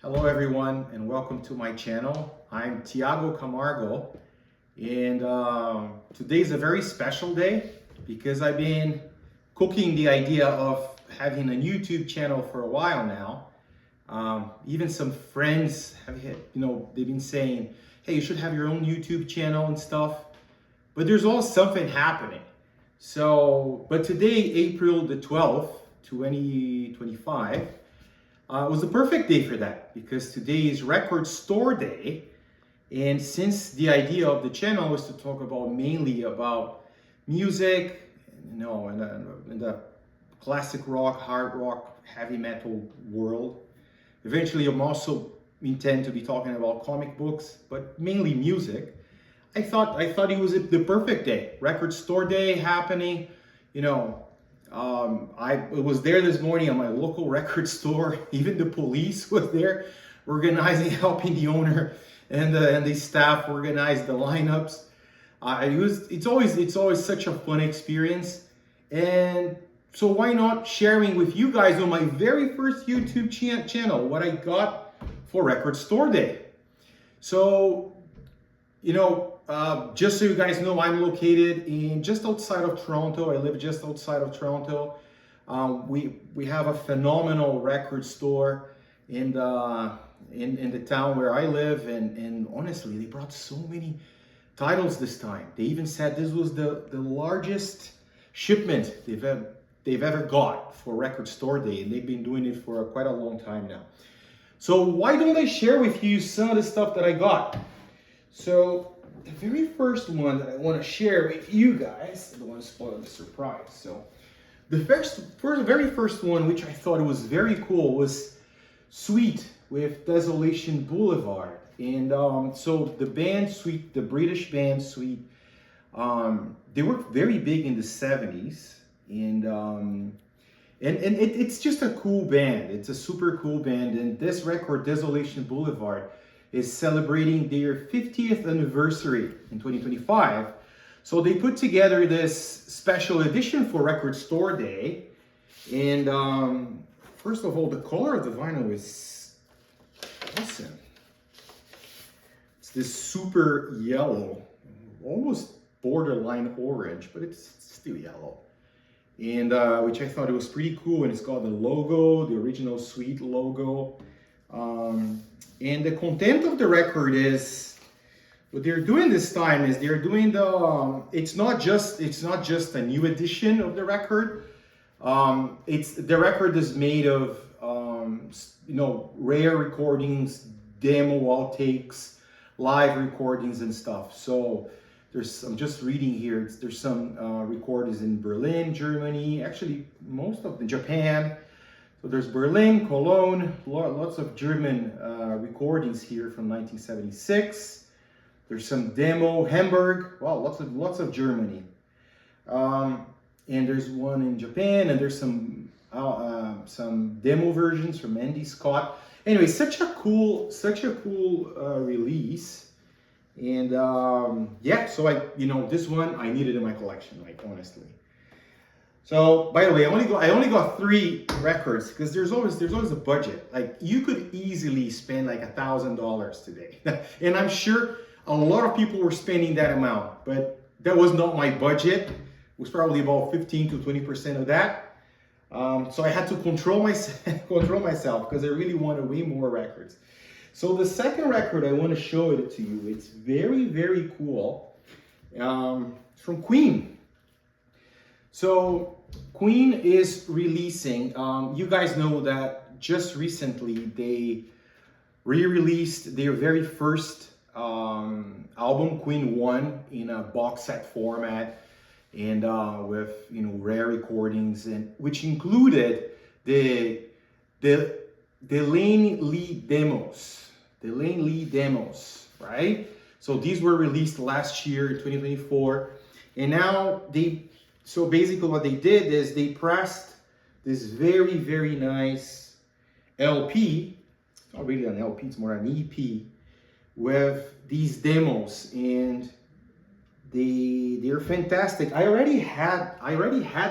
Hello everyone and welcome to my channel. I'm Tiago Camargo and today is a very special day because I've been cooking the idea of having a YouTube channel for a while now. Even some friends have they've been saying, hey, you should have your own YouTube channel and stuff, but there's always something happening. But today, April the 12th, 2025, was the perfect day for that because today is Record Store Day. And since the idea of the channel is to talk mainly about music, in the classic rock, hard rock, heavy metal world, eventually I'm also intend to be talking about comic books, but mainly music. I thought it was the perfect day. Record Store Day happening, I was there this morning at my local record store. Even the police was there, organizing, helping the owner and the staff organize the lineups. It's always such a fun experience, and so why not sharing with you guys on my very first YouTube channel what I got for Record Store Day. So just so you guys know, I'm located just outside of Toronto. I live just outside of Toronto. We have a phenomenal record store in the town where I live, and honestly, they brought so many titles this time. They even said this was the largest shipment they've ever got for Record Store Day, and they've been doing it for quite a long time now. So why don't I share with you some of the stuff that I got? So the very first one that I want to share with you guys, I don't want to spoil the surprise. So the very first one, which I thought was very cool, was Sweet with Desolation Boulevard. And so the band Sweet, the British band Sweet, they were very big in the 70s. And it's just a cool band. It's a super cool band. And this record, Desolation Boulevard, is celebrating their 50th anniversary in 2025. So they put together this special edition for Record Store Day. And first of all, the color of the vinyl is awesome. It's this super yellow, almost borderline orange, but it's still yellow. And which I thought it was pretty cool. And it's got the logo, the original Sweet logo. And the content of the record is, what they're doing this time is they're doing it's not just a new edition of the record. The record is made of rare recordings, demo outtakes, live recordings and stuff. So I'm just reading here. There's some recordings in Berlin, Germany, actually most of them, Japan. So there's Berlin, Cologne, lots of German recordings here from 1976. There's some demo, Hamburg, wow, lots of Germany. And there's one in Japan, and there's some demo versions from Andy Scott. Anyway, such a cool release. And yeah, so this one I needed in my collection, like honestly. So, by the way, I only got 3 records because there's always a budget. Like, you could easily spend like $1,000 today, and I'm sure a lot of people were spending that amount. But that was not my budget. It was probably about 15 to 20% of that. So I had to control myself because I really wanted way more records. So the second record I want to show it to you. It's very, very cool. From Queen. So Queen is releasing, you guys know that just recently they re-released their very first album, Queen 1, in a box set format, and with rare recordings, and which included the Lane Lee demos, right? So these were released last year in 2024, and now so basically what they did is they pressed this very, very nice LP. It's not really an LP, it's more an EP with these demos, and they're fantastic. I already had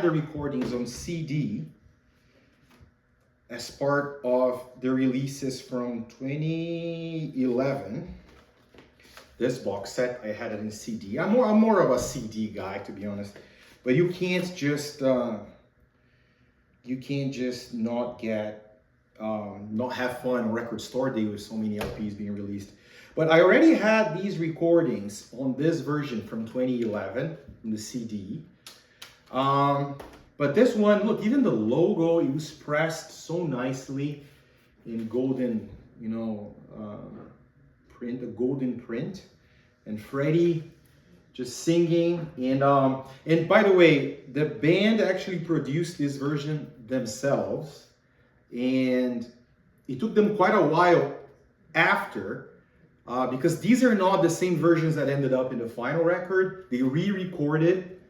the recordings on CD, as part of the releases from 2011. This box set, I had it in CD. I'm more of a CD guy, to be honest. But you can't just not have fun on Record Store Day with so many LPs being released. But I already had these recordings on this version from 2011 in the CD. But this one, look, even the logo, it was pressed so nicely in golden, print, a golden print. And Freddie just singing. And by the way, the band actually produced this version themselves. And it took them quite a while after, because these are not the same versions that ended up in the final record. They re-recorded.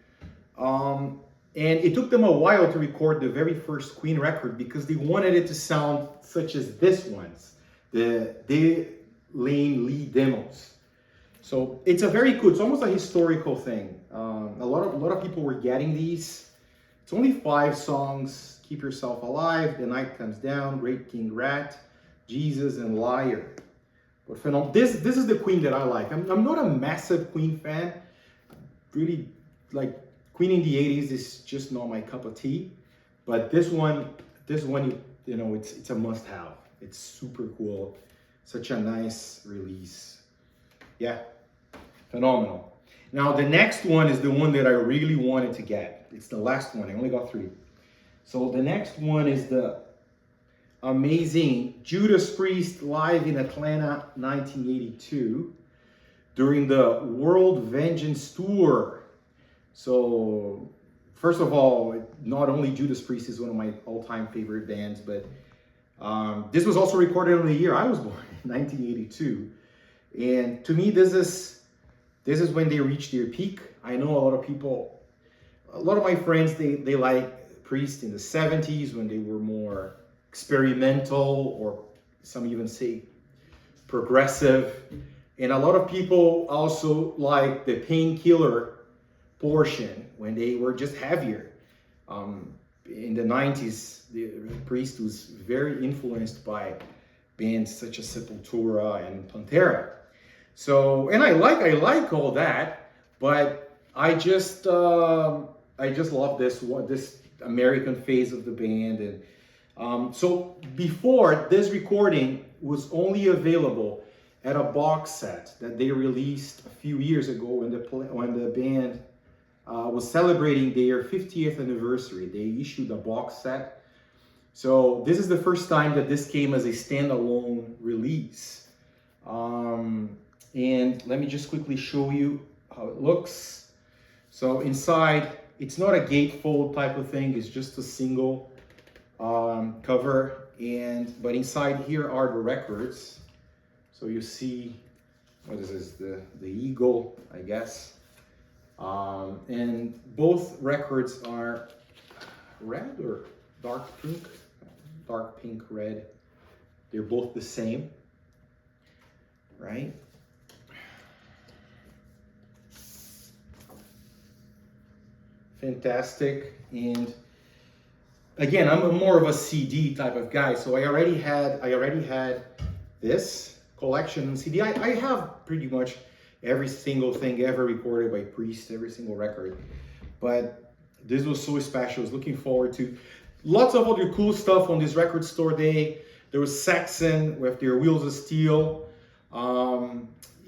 And it took them a while to record the very first Queen record because they wanted it to sound such as this one's, the Lane Lee demos. So it's a very cool, it's almost a historical thing. A lot of people were getting these. It's only 5 songs: Keep Yourself Alive, The Night Comes Down, Great King Rat, Jesus, and Liar. But phenomenal. This is the Queen that I like. I'm not a massive Queen fan. Really, like, Queen in the 80s is just not my cup of tea, but this one, it's a must-have. It's super cool. Such a nice release. Yeah, phenomenal. Now the next one is the one that I really wanted to get. It's the last one. I only got 3. So the next one is the amazing Judas Priest live in Atlanta, 1982, during the World Vengeance Tour. So, first of all, not only Judas Priest is one of my all-time favorite bands, but this was also recorded in the year I was born, 1982. And to me, this is when they reached their peak. I know a lot of my friends, they like Priest in the 70s when they were more experimental, or some even say progressive. And a lot of people also like the Painkiller portion when they were just heavier. In the 90s, the Priest was very influenced by bands such as Sepultura and Pantera. So, and I like all that, but I just love this American phase of the band. And so before, this recording was only available at a box set that they released a few years ago when the band was celebrating their 50th anniversary. They issued a box set. So this is the first time that this came as a standalone release. And let me just quickly show you how it looks. So inside, it's not a gatefold type of thing. It's just a single cover. But inside here are the records. So you see, what is this? The Eagle, I guess. And both records are red or dark pink. Dark pink, red. They're both the same, right? Fantastic. And again, I'm more of a CD type of guy, so I already had this collection on CD. I have pretty much every single thing ever recorded by Priest, every single record. But this was so special. I was looking forward to lots of other cool stuff on this Record Store Day. There was Saxon with their Wheels of Steel.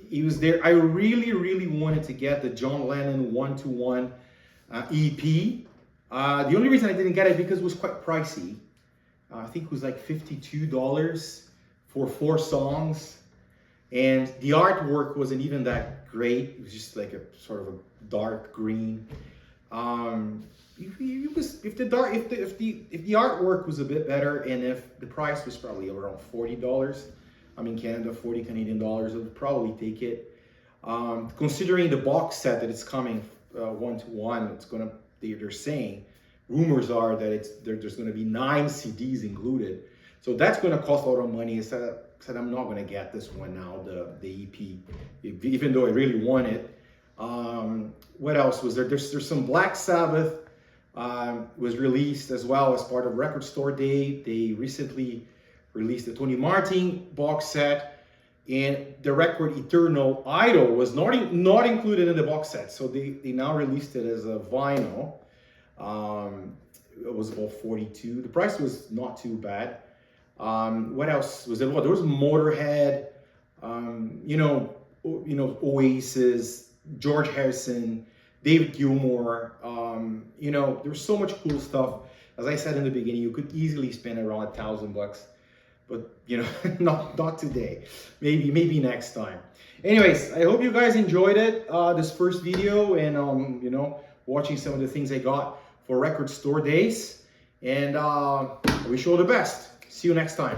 He was there. I really wanted to get the John Lennon 1-to-1 EP. The only reason I didn't get it because it was quite pricey. I think it was like $52 for 4 songs. And the artwork wasn't even that great. It was just like a sort of a dark green. If the artwork was a bit better, and if the price was probably around $40, I'm in Canada, 40 Canadian dollars, I would probably take it. Considering the box set that it's coming 1-to-1, they're saying, rumors are that there's gonna be 9 CDs included. So that's gonna cost a lot of money. I said I'm not gonna get this one now, the EP, even though I really want it. What else was there? There's some Black Sabbath was released as well as part of Record Store Day. They recently released the Tony Martin box set, and the record Eternal Idol was not included in the box set. So they now released it as a vinyl. It was about 42. The price was not too bad. What else was there? Well, there was Motorhead, Oasis, George Harrison, David Gilmour. There's so much cool stuff. As I said in the beginning, you could easily spend around $1,000, but not today. Maybe next time. Anyways, I hope you guys enjoyed it. This first video, and watching some of the things I got for Record Store Days. And I wish you all the best. See you next time.